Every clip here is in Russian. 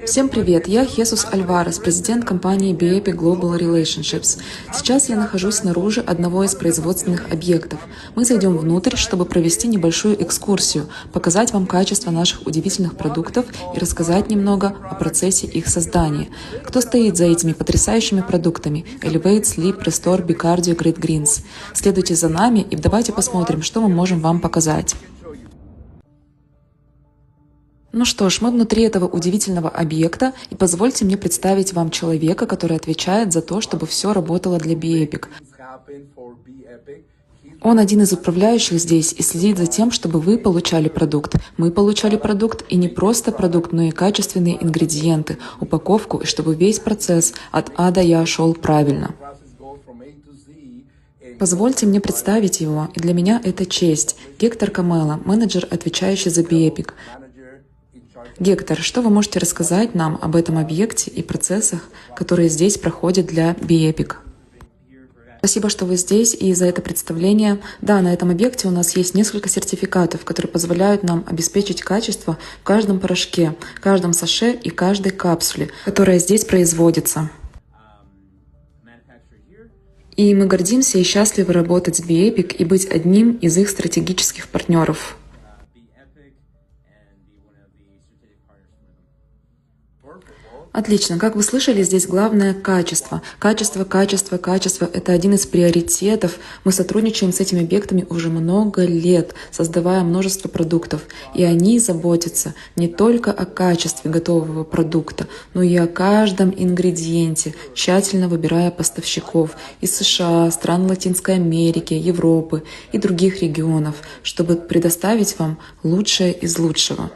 Всем привет, я Хесус Альварес, президент компании BEPIC Global Relationships. Сейчас я нахожусь снаружи одного из производственных объектов. Мы зайдем внутрь, чтобы провести небольшую экскурсию, показать вам качество наших удивительных продуктов и рассказать немного о процессе их создания. Кто стоит за этими потрясающими продуктами? Elevate, Sleep, Restore, Bicardio, Great Greens. Следуйте за нами и давайте посмотрим, что мы можем вам показать. Ну что ж, мы внутри этого удивительного объекта, и позвольте мне представить вам человека, который отвечает за то, чтобы все работало для BEPIC. Он один из управляющих здесь и следит за тем, чтобы вы получали продукт. Мы получали продукт, и не просто продукт, но и качественные ингредиенты, упаковку, и чтобы весь процесс от А до Я шел правильно. Позвольте мне представить его, и для меня это честь. Гектор Камело, менеджер, отвечающий за BEPIC. Гектор, что вы можете рассказать нам об этом объекте и процессах, которые здесь проходят для BEPIC? Спасибо, что вы здесь и за это представление. Да, на этом объекте у нас есть несколько сертификатов, которые позволяют нам обеспечить качество в каждом порошке, каждом саше и каждой капсуле, которая здесь производится. И мы гордимся и счастливы работать с BEPIC и быть одним из их стратегических партнеров. Отлично. Как вы слышали, здесь главное качество. Качество, качество, качество – это один из приоритетов. Мы сотрудничаем с этими объектами уже много лет, создавая множество продуктов. И они заботятся не только о качестве готового продукта, но и о каждом ингредиенте, тщательно выбирая поставщиков из США, стран Латинской Америки, Европы и других регионов, чтобы предоставить вам лучшее из лучшего.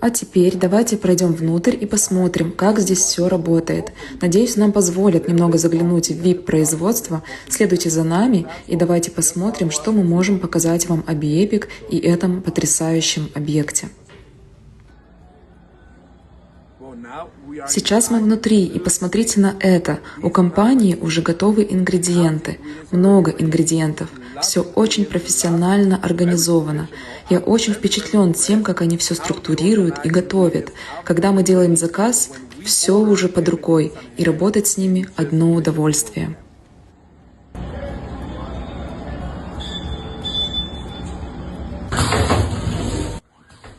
А теперь давайте пройдем внутрь и посмотрим, как здесь все работает. Надеюсь, нам позволят немного заглянуть в VIP-производство. Следуйте за нами и давайте посмотрим, что мы можем показать вам о BEPIC и этом потрясающем объекте. Сейчас мы внутри, и посмотрите на это. У компании уже готовы ингредиенты, много ингредиентов. Все очень профессионально организовано. Я очень впечатлен тем, как они все структурируют и готовят. Когда мы делаем заказ, все уже под рукой, и работать с ними одно удовольствие.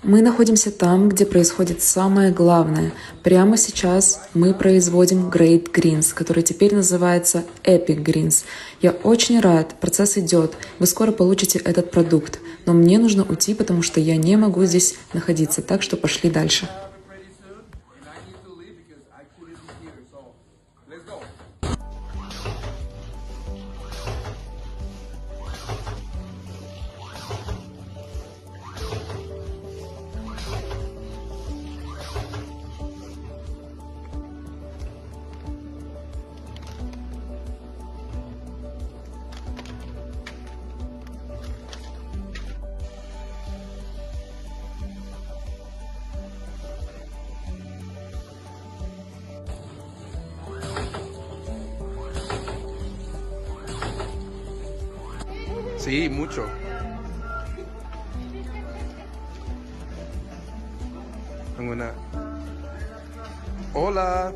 Мы находимся там, где происходит самое главное. Прямо сейчас мы производим Great Greens, который теперь называется Epic Greens. Я очень рад, процесс идет, вы скоро получите этот продукт. Но мне нужно уйти, потому что я не могу здесь находиться, так что пошли дальше. Sí, mucho. Hola.